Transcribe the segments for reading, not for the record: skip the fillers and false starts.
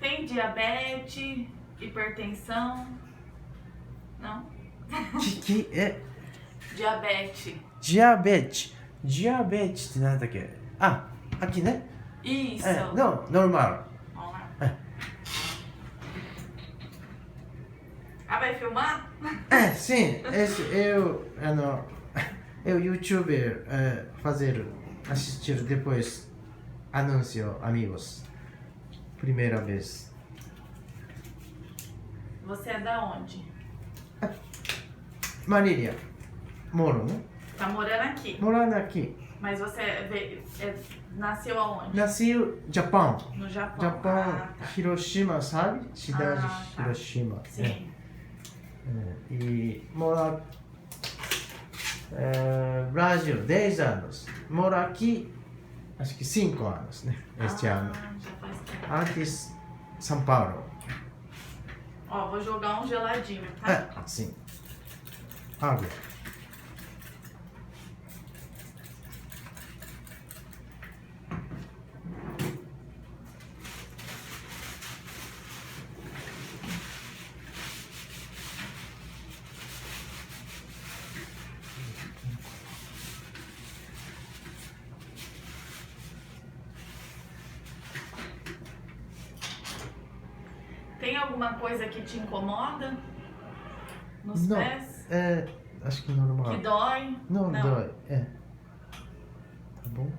Tem diabetes, hipertensão? Não? Diabetes. Diabetes って何だっけ？あ、aqui né? Isso. Não, normal. Vamos lá. Ah, vai filmar? Sim, eu youtuber assistir depois anúncio amigos. Primeira vez. Você é da onde? Marília. Moro, né? Tá morando aqui. Morando aqui. Mas você nasceu aonde? Nasceu no Japão. No Japão. Japão, Ah, tá. Hiroshima, sabe? Cidade Tá. Hiroshima. Sim. E moro Brasil, 10 anos. Moro aqui, acho que 5 anos, né? Este ano. Já faz tempo. Antes, São Paulo. Ó, vou jogar um geladinho, tá? Sim. Água. Tem alguma coisa que te incomoda nos Não, pés? acho que normal. Que dói? Não dói, Tá bom?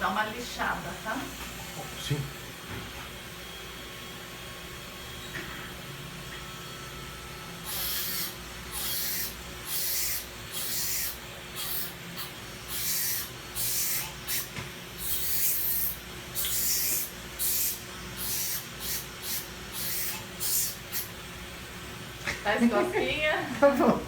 dar uma lixada, tá? Sim. Faz cosquinha. Tá bom.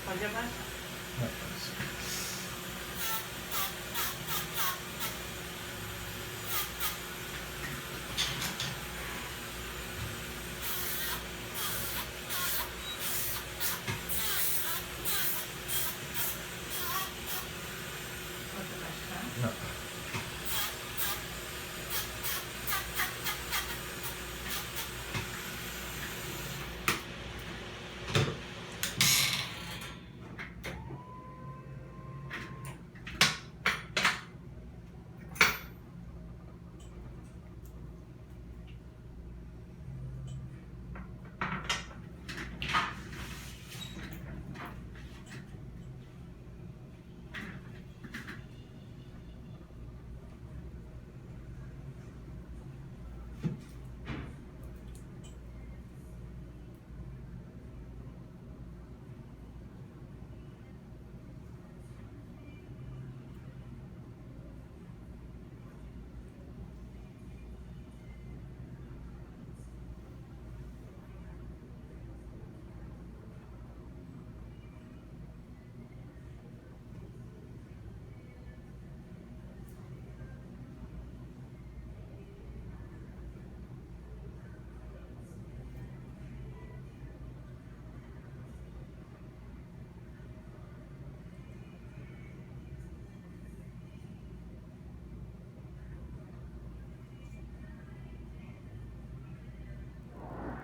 Pode abaixar. Pode abaixar. Não.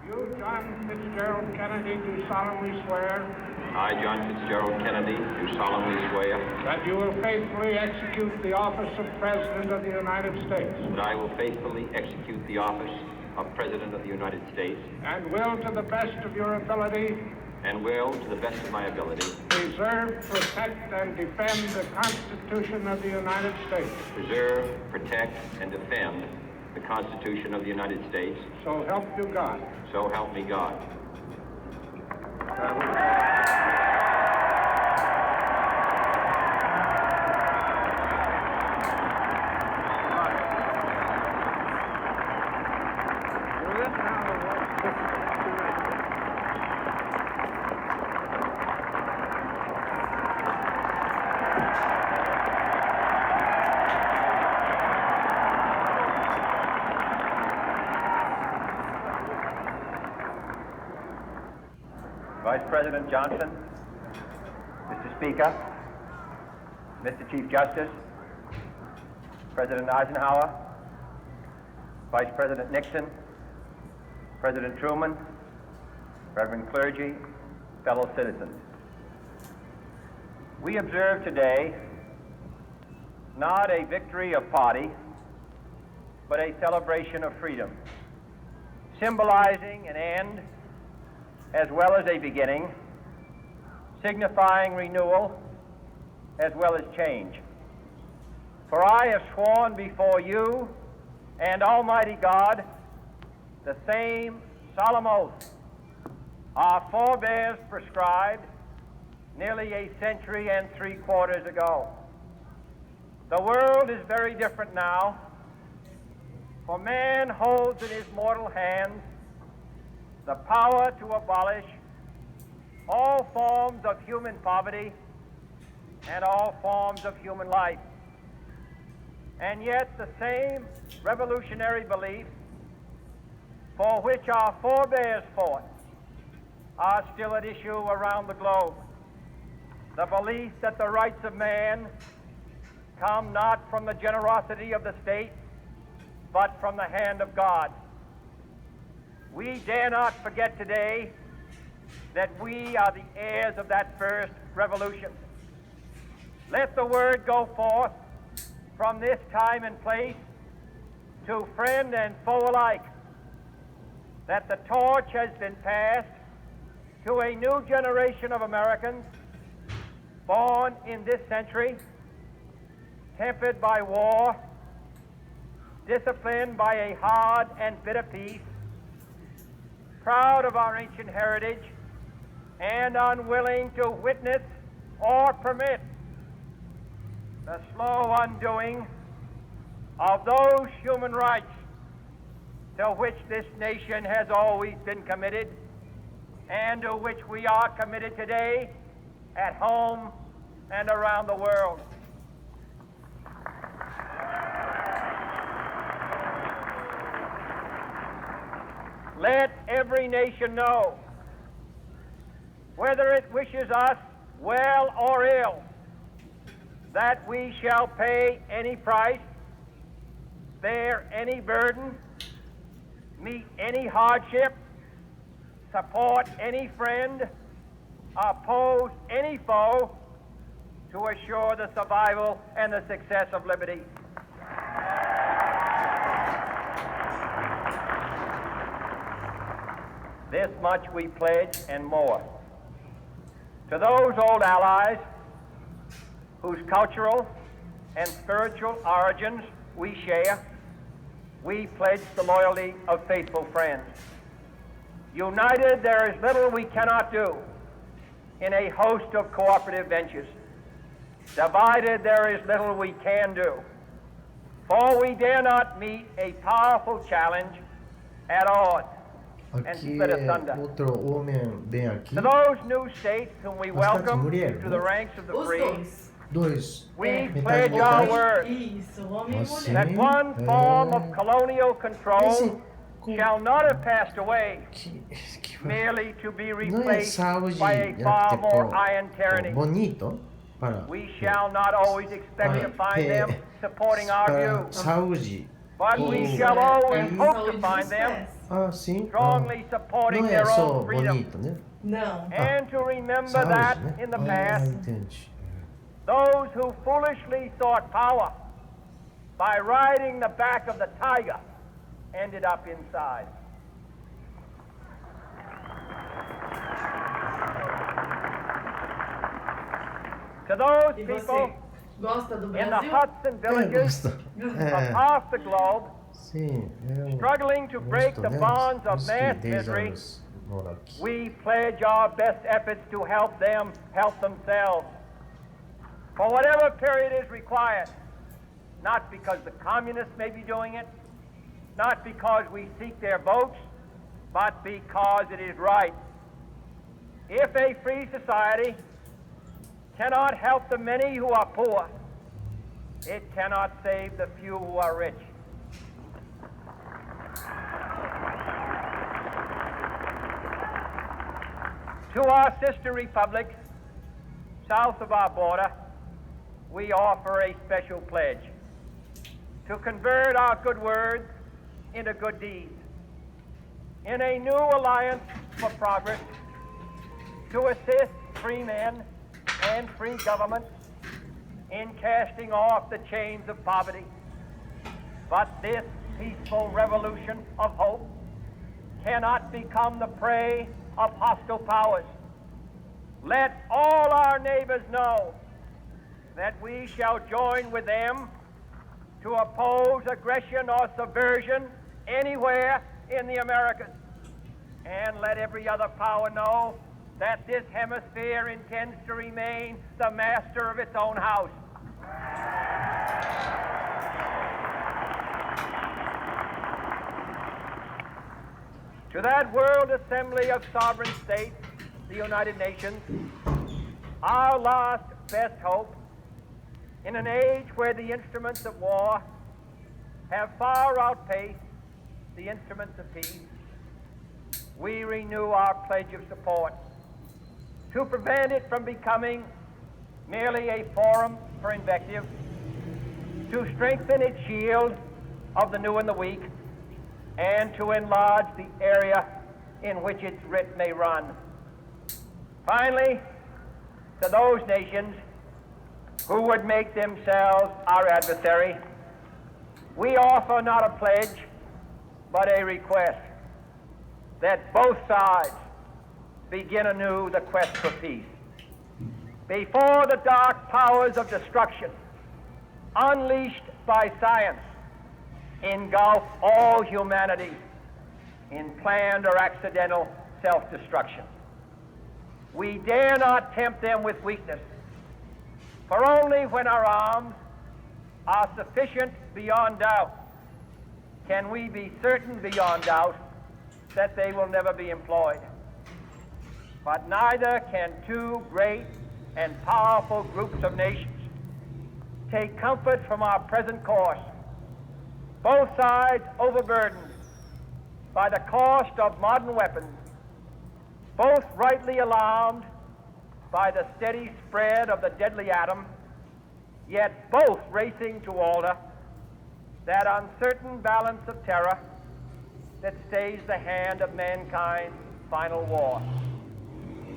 You, John Fitzgerald Kennedy, do solemnly swear I, John Fitzgerald Kennedy, do solemnly swear that you will faithfully execute the office of President of the United States that I will faithfully execute the office of President of the United States and will, to the best of your ability, and will, to the best of my ability, preserve, protect, and defend the Constitution of the United States. preserve, protect, and defend the Constitution of the United States. So help you God. So help me God. Vice President Johnson, Mr. Speaker, Mr. Chief Justice, President Eisenhower, Vice President Nixon, President Truman, Reverend clergy, fellow citizens. We observe today not a victory of party, but a celebration of freedom, symbolizing an end as well as a beginning, signifying renewal as well as change. For I have sworn before you and Almighty God the same solemn oath our forebears prescribed nearly a century and 3/4 ago. The world is very different now, for man holds in his mortal hands the power to abolish all forms of human poverty and all forms of human life. And yet the same revolutionary beliefs for which our forebears fought are still at issue around the globe. The belief that the rights of man come not from the generosity of the state, but from the hand of God. We dare not forget today that we are the heirs of that first revolution. Let the word go forth from this time and place to friend and foe alike that the torch has been passed to a new generation of Americans born in this century, tempered by war, disciplined by a hard and bitter peace, proud of our ancient heritage, and unwilling to witness or permit the slow undoing of those human rights to which this nation has always been committed and to which we are committed today at home and around the world. Let every nation know, whether it wishes us well or ill, that we shall pay any price, bear any burden, meet any hardship, support any friend, oppose any foe to assure the survival and the success of liberty. This much we pledge and more. To those old allies whose cultural and spiritual origins we share, we pledge the loyalty of faithful friends. United, there is little we cannot do in a host of cooperative ventures. Divided, there is little we can do, for we dare not meet a powerful challenge at odds and split asunder. To those new states whom we welcome to the ranks of the free, we pledge our word that one form of colonial control shall not have passed away, merely to be replaced by a far more iron tyranny. We shall not always expect to find them supporting our views, but we shall always hope to find them strongly supporting their own freedom. And to remember that in the past, those who foolishly sought power by riding the back of the tiger ended up inside. To those people in the huts and villages across the globe, struggling to break the bonds of mass misery, we pledge our best efforts to help them help themselves. For whatever period is required, not because the communists may be doing it, not because we seek their votes, but because it is right. If a free society cannot help the many who are poor, it cannot save the few who are rich. To our sister republics south of our border, we offer a special pledge to convert our good words into good deeds. In a new alliance for progress, to assist free men and free governments in casting off the chains of poverty. But this peaceful revolution of hope cannot become the prey of hostile powers. Let all our neighbors know that we shall join with them to oppose aggression or subversion anywhere in the Americas. And let every other power know that this hemisphere intends to remain the master of its own house. To that world assembly of sovereign states, the United Nations, our last best hope, in an age where the instruments of war have far outpaced the instruments of peace, we renew our pledge of support to prevent it from becoming merely a forum for invective, to strengthen its shield of the new and the weak, and to enlarge the area in which its writ may run. Finally, to those nations who would make themselves our adversary, we offer not a pledge, but a request that both sides begin anew the quest for peace. Before the dark powers of destruction, unleashed by science, engulf all humanity in planned or accidental self-destruction. We dare not tempt them with weakness, for only when our arms are sufficient beyond doubt can we be certain beyond doubt that they will never be employed. But neither can two great and powerful groups of nations take comfort from our present course, both sides overburdened by the cost of modern weapons, both rightly alarmed by the steady spread of the deadly atom, yet both racing to alter that uncertain balance of terror that stays the hand of mankind's final war.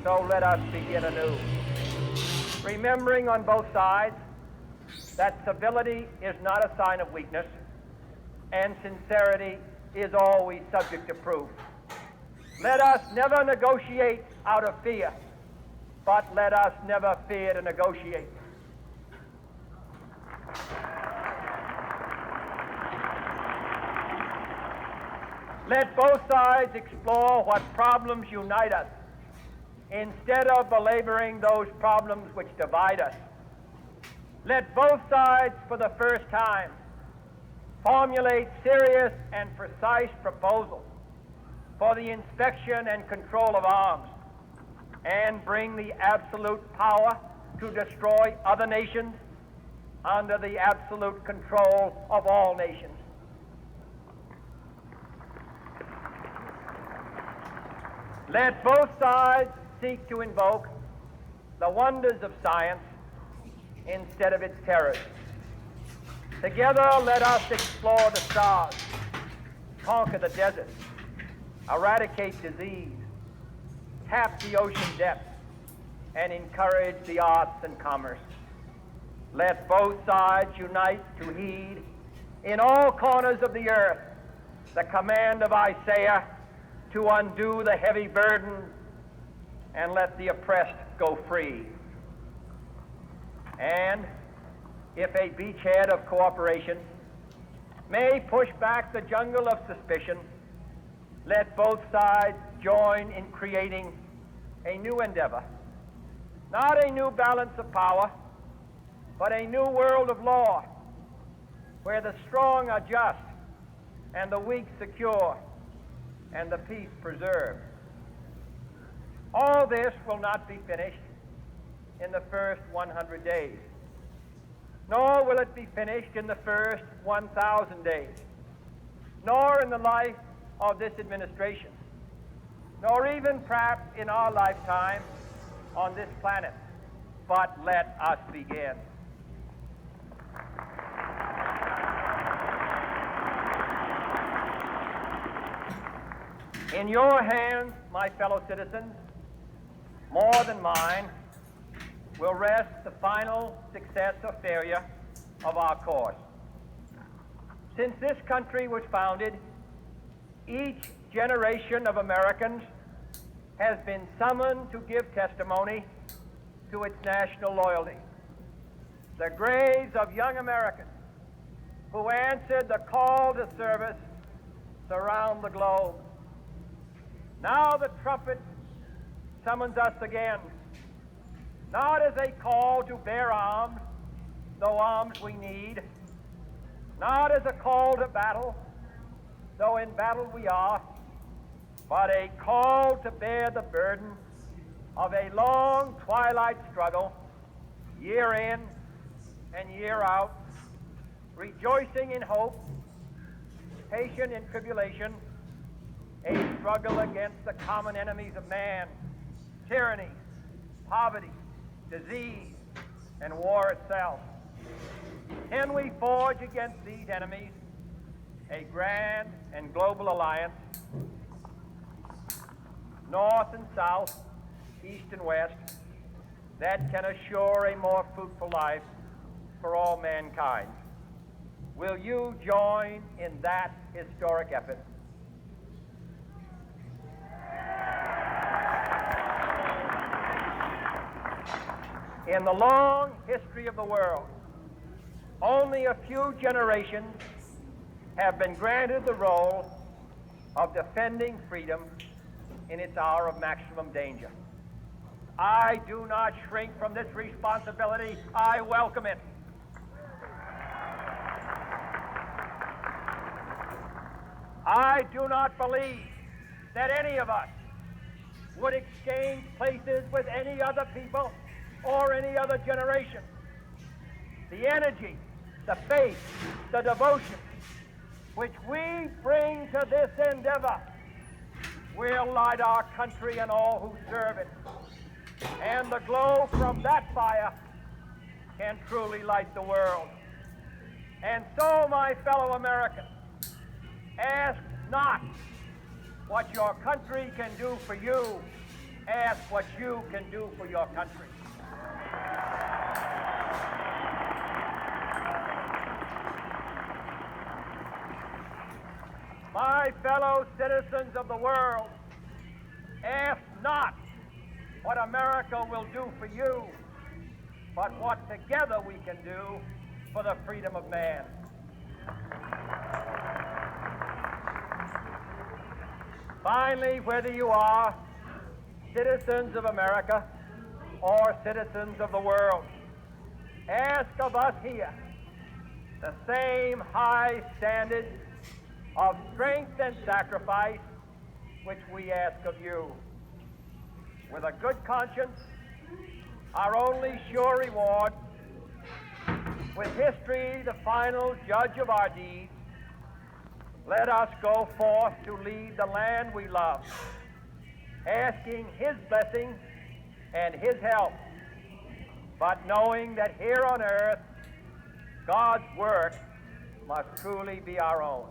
So let us begin anew, remembering on both sides that civility is not a sign of weakness, and sincerity is always subject to proof. Let us never negotiate out of fear, but let us never fear to negotiate. Let both sides explore what problems unite us, instead of belaboring those problems which divide us. Let both sides, for the first time, formulate serious and precise proposals for the inspection and control of arms, and bring the absolute power to destroy other nations under the absolute control of all nations. Let both sides seek to invoke the wonders of science instead of its terrors. Together, let us explore the stars, conquer the desert, eradicate disease, tap the ocean depths, and encourage the arts and commerce. Let both sides unite to heed in all corners of the earth the command of Isaiah to undo the heavy burden and let the oppressed go free. And if a beachhead of cooperation may push back the jungle of suspicion, let both sides join in creating a new endeavor, not a new balance of power, but a new world of law, where the strong are just and the weak secure and the peace preserved. All this will not be finished in the first 100 days, nor will it be finished in the first 1,000 days, nor in the life of this administration, nor even perhaps in our lifetime on this planet. But let us begin. In your hands, my fellow citizens, more than mine, will rest the final success or failure of our course. Since this country was founded, each generation of Americans has been summoned to give testimony to its national loyalty. The graves of young Americans who answered the call to service surround the globe. Now the trumpet summons us again, not as a call to bear arms, though arms we need, not as a call to battle, though in battle we are, but a call to bear the burden of a long twilight struggle, year in and year out, rejoicing in hope, patient in tribulation, a struggle against the common enemies of man, tyranny, poverty, disease, and war itself. Can we forge against these enemies a grand and global alliance, north and south, east and west, that can assure a more fruitful life for all mankind? Will you join in that historic effort? In the long history of the world, only a few generations have been granted the role of defending freedom in its hour of maximum danger. I do not shrink from this responsibility. I welcome it. I do not believe that any of us would exchange places with any other people or any other generation. The energy, the faith, the devotion which we bring to this endeavor will light our country and all who serve it. And the glow from that fire can truly light the world. And so, my fellow Americans, ask not what your country can do for you. Ask what you can do for your country. My fellow citizens of the world, ask not what America will do for you, but what together we can do for the freedom of man. Finally, whether you are citizens of America or citizens of the world, ask of us here the same high standard of strength and sacrifice which we ask of you. With a good conscience, our only sure reward, with history the final judge of our deeds, let us go forth to lead the land we love, asking his blessing and his help, but knowing that here on earth, God's work must truly be our own.